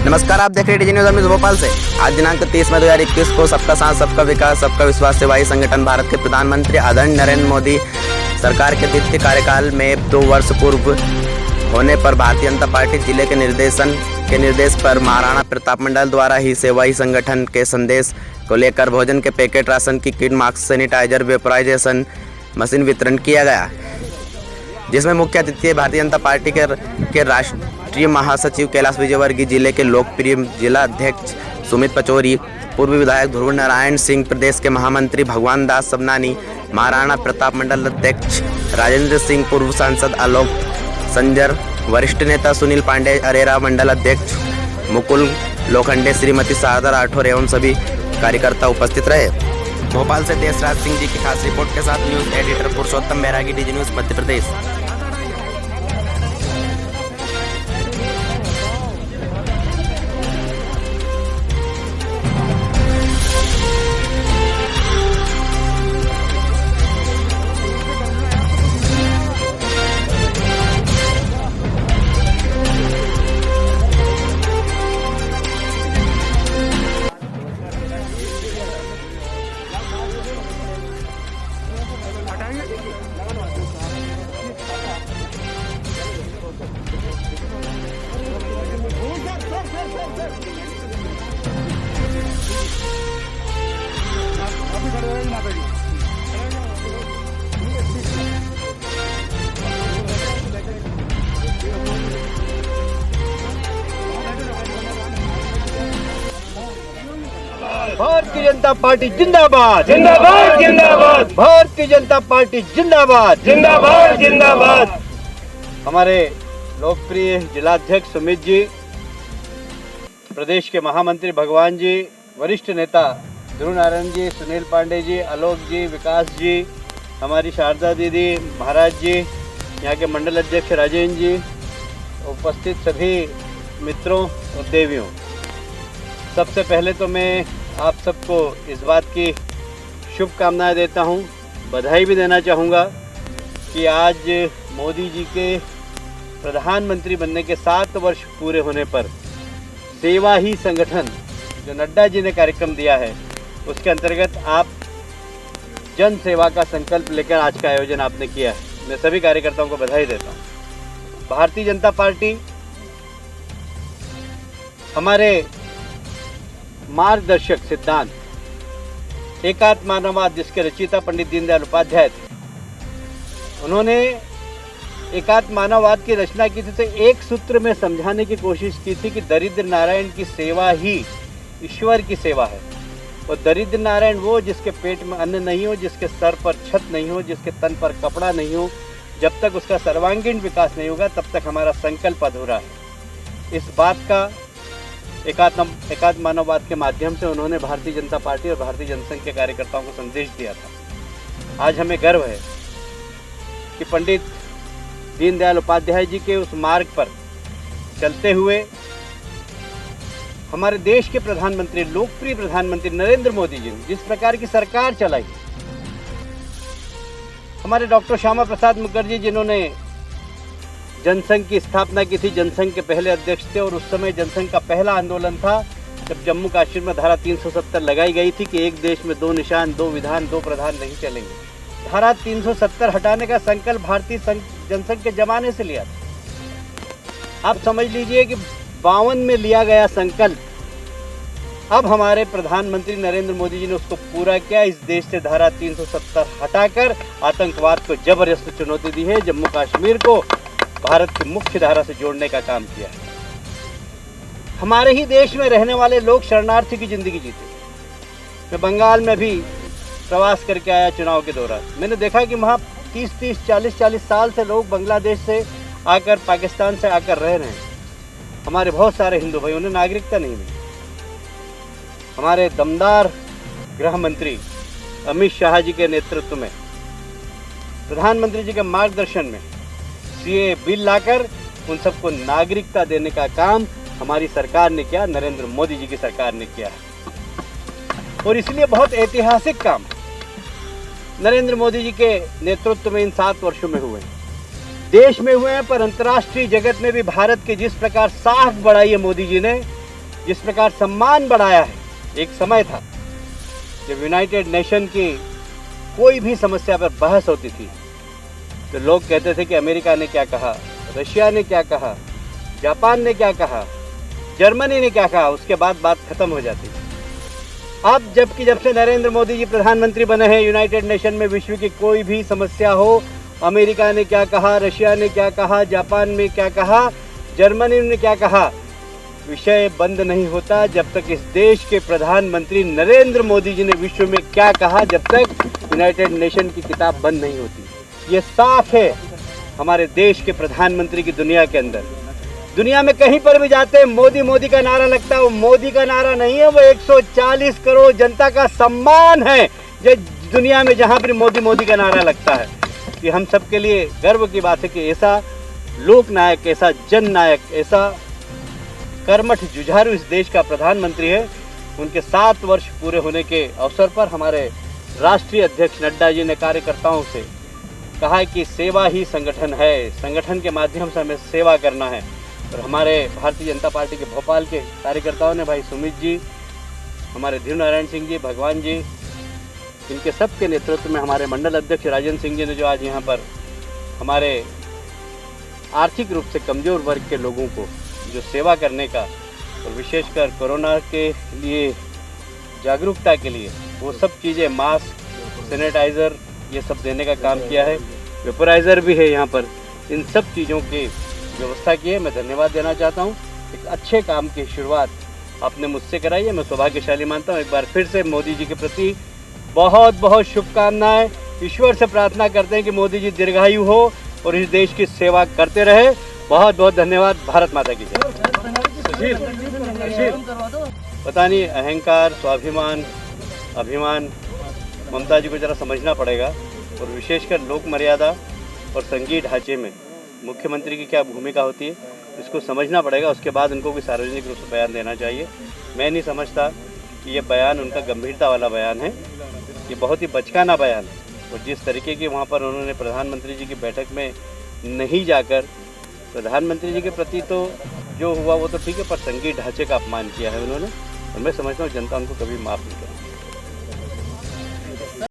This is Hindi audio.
नमस्कार, आप देख रहे हैं डीजी न्यूज़ अमित भोपाल से। आज दिनांक 30 मई 2021 को सबका साथ सबका विकास सबका विश्वास सेवाई संगठन भारत के प्रधानमंत्री आदरणीय नरेंद्र मोदी सरकार के द्वितीय कार्यकाल में 2 वर्ष पूर्व होने पर भारतीय जनता पार्टी जिले के निर्देश पर महाराणा प्रताप मंडल द्वारा ही सेवाई संगठन के संदेश को लेकर भोजन के पैकेट, राशन की kit, mask, sanitizer, vaporization machine वितरण किया गया, जिसमें मुख्य अतिथि भारतीय जनता पार्टी के राष्ट्रीय महासचिव कैलाश विजयवर्गीय, जिले के लोकप्रिय जिला अध्यक्ष सुमित पचौरी, पूर्व विधायक ध्रुव नारायण सिंह, प्रदेश के महामंत्री भगवान दास सबनानी, महाराणा प्रताप मंडल अध्यक्ष राजेंद्र सिंह, पूर्व सांसद आलोक संजर, वरिष्ठ नेता सुनील पांडे, अरेरा मंडल अध्यक्ष मुकुल लोखंडे, श्रीमती शारदा राठौर एवं सभी कार्यकर्ता उपस्थित रहे। भोपाल से देशराज सिंह जी की खास रिपोर्ट के साथ न्यूज एडिटर पुरुषोत्तम बैरागी, DG news Madhya Pradesh. Bharatiya Janata party जिंदाबाद जिंदाबाद जिंदाबाद। भारतीय जनता पार्टी जिंदाबाद जिंदाबाद जिंदाबाद। हमारे लोकप्रिय जिलाध्यक्ष सुमित जी, प्रदेश के महामंत्री भगवान जी, वरिष्ठ नेता ध्रुव नारायण जी, सुनील पांडे जी, आलोक जी, विकास जी, हमारी शारदा दीदी, महाराज जी, यहाँ के मंडल अध्यक्ष राजेंद्र जी, उपस्थित सभी मित्रों और देवियों, सबसे पहले तो मैं आप सबको इस बात की शुभकामनाएं देता हूं, बधाई भी देना चाहूँगा कि आज मोदी जी के प्रधानमंत्री बनने के 7 वर्ष पूरे होने पर सेवा ही संगठन जो नड्डा जी ने कार्यक्रम दिया है, उसके अंतर्गत आप जन सेवा का संकल्प लेकर आज का आयोजन आपने किया है। मैं सभी कार्यकर्ताओं को बधाई देता हूँ। भारतीय जनता पार्टी हमारे मार्गदर्शक सिद्धांत एकात्म मानववाद, जिसके रचयिता पंडित दीनदयाल उपाध्याय थे, उन्होंने एकात्म मानववाद की रचना की थी तो एक सूत्र में समझाने की कोशिश की थी कि दरिद्र नारायण की सेवा ही ईश्वर की सेवा है। और दरिद्र नारायण वो जिसके पेट में अन्न नहीं हो, जिसके सर पर छत नहीं हो, जिसके तन पर कपड़ा नहीं हो, जब तक उसका सर्वांगीण विकास नहीं होगा तब तक हमारा संकल्प अधूरा है। इस बात का एकात्म मानववाद के माध्यम से उन्होंने भारतीय जनता पार्टी और भारतीय जनसंघ के कार्यकर्ताओं को संदेश दिया था। आज हमें गर्व है कि पंडित दीनदयाल उपाध्याय जी के उस मार्ग पर चलते हुए हमारे देश के प्रधानमंत्री, लोकप्रिय प्रधानमंत्री नरेंद्र मोदी जी ने जिस प्रकार की सरकार चलाई, हमारे डॉक्टर श्यामा प्रसाद मुखर्जी जिन्होंने जनसंघ की स्थापना की थी, जनसंघ के पहले अध्यक्ष थे, और उस समय जनसंघ का पहला आंदोलन था जब जम्मू कश्मीर में धारा 370 लगाई गई थी कि एक देश में 2 निशान, 2 विधान, 2 प्रधान नहीं चलेंगे। धारा 370 हटाने का संकल्प भारतीय जनसंघ के जमाने से लिया था। आप समझ लीजिए कि 52 में लिया गया संकल्प, अब हमारे प्रधानमंत्री नरेंद्र मोदी जी ने उसको पूरा किया। इस देश से धारा 370 हटाकर आतंकवाद को जबरदस्त चुनौती दी है, जम्मू कश्मीर को भारत की मुख्य धारा से जोड़ने का काम किया है। हमारे ही देश में रहने वाले लोग शरणार्थी की जिंदगी जीते। मैं बंगाल में भी प्रवास करके आया चुनाव के दौरान, मैंने देखा कि वहाँ 30-30, 40-40 साल से लोग बांग्लादेश से आकर, पाकिस्तान से आकर रह रहे हैं। हमारे बहुत सारे हिंदू भाई, उन्हें नागरिकता नहीं मिली। हमारे दमदार गृह मंत्री अमित शाह जी के नेतृत्व में, प्रधानमंत्री जी के मार्गदर्शन में सीए बिल लाकर उन सबको नागरिकता देने का काम हमारी सरकार ने किया, नरेंद्र मोदी जी की सरकार ने किया है। और इसलिए बहुत ऐतिहासिक काम नरेंद्र मोदी जी के नेतृत्व में इन 7 वर्षों में हुए, देश में हुए हैं, पर अंतर्राष्ट्रीय जगत में भी भारत के जिस प्रकार साख बढ़ाई है मोदी जी ने, जिस प्रकार सम्मान बढ़ाया है। एक समय था जब यूनाइटेड नेशन की कोई भी समस्या पर बहस होती थी तो लोग कहते थे कि अमेरिका ने क्या कहा, रशिया ने क्या कहा, जापान ने क्या कहा, जर्मनी ने क्या कहा, उसके बाद बात खत्म हो जाती थी। अब जब से नरेंद्र मोदी जी प्रधानमंत्री बने हैं, यूनाइटेड नेशन में विश्व की कोई भी समस्या हो, अमेरिका ने क्या कहा, रशिया ने क्या कहा, जापान में क्या कहा, जर्मनी ने क्या कहा, विषय बंद नहीं होता जब तक इस देश के प्रधानमंत्री नरेंद्र मोदी जी ने विश्व में क्या कहा, जब तक यूनाइटेड नेशन की किताब बंद नहीं होती। ये साफ है हमारे देश के प्रधानमंत्री की दुनिया के अंदर। दुनिया में कहीं पर भी जाते हैं मोदी मोदी का नारा लगता है। वो मोदी का नारा नहीं है, वो 140 करोड़ जनता का सम्मान है। ये दुनिया में जहाँ पर मोदी मोदी का नारा लगता है कि हम सबके लिए गर्व की बात है कि ऐसा लोकनायक, ऐसा जननायक, ऐसा कर्मठ जुझारू इस देश का प्रधानमंत्री है। उनके 7 वर्ष पूरे होने के अवसर पर हमारे राष्ट्रीय अध्यक्ष नड्डा जी ने कार्यकर्ताओं से कहा है कि सेवा ही संगठन है, संगठन के माध्यम से हमें सेवा करना है। और हमारे भारतीय जनता पार्टी के भोपाल के कार्यकर्ताओं ने, भाई सुमित जी, हमारे ध्रुव नारायण सिंह जी, भगवान जी, इनके सब के नेतृत्व में हमारे मंडल अध्यक्ष राजन सिंह जी ने जो आज यहाँ पर हमारे आर्थिक रूप से कमज़ोर वर्ग के लोगों को जो सेवा करने का और विशेषकर कोरोना के लिए जागरूकता के लिए वो सब चीज़ें, मास्क, सैनिटाइज़र, ये सब देने का काम किया है। वेपोराइज़र भी है यहाँ पर। इन सब चीज़ों की व्यवस्था की है। मैं धन्यवाद देना चाहता हूँ। एक अच्छे काम की शुरुआत आपने मुझसे कराई है, मैं सौभाग्यशाली मानता हूँ। एक बार फिर से मोदी जी के प्रति बहुत बहुत शुभकामनाएँ। ईश्वर से प्रार्थना करते हैं कि मोदी जी दीर्घायु हो और इस देश की सेवा करते रहे। बहुत बहुत धन्यवाद। भारत माता की जय। पता नहीं, अहंकार, स्वाभिमान, अभिमान ममता जी को ज़रा समझना पड़ेगा और विशेषकर लोक मर्यादा और संघीय ढांचे में मुख्यमंत्री की क्या भूमिका होती है, इसको समझना पड़ेगा। उसके बाद उनको भी सार्वजनिक रूप से बयान देना चाहिए। मैं नहीं समझता कि ये बयान उनका गंभीरता वाला बयान है। ये बहुत ही बचकाना बयान है। और जिस तरीके की वहाँ पर उन्होंने प्रधानमंत्री जी की बैठक में नहीं जाकर प्रधानमंत्री जी के प्रति तो जो हुआ वो तो ठीक है, पर संघीय ढांचे का अपमान किया है उन्होंने। और मैं समझता हूँ जनता उनको कभी माफ़ नहीं करेगी।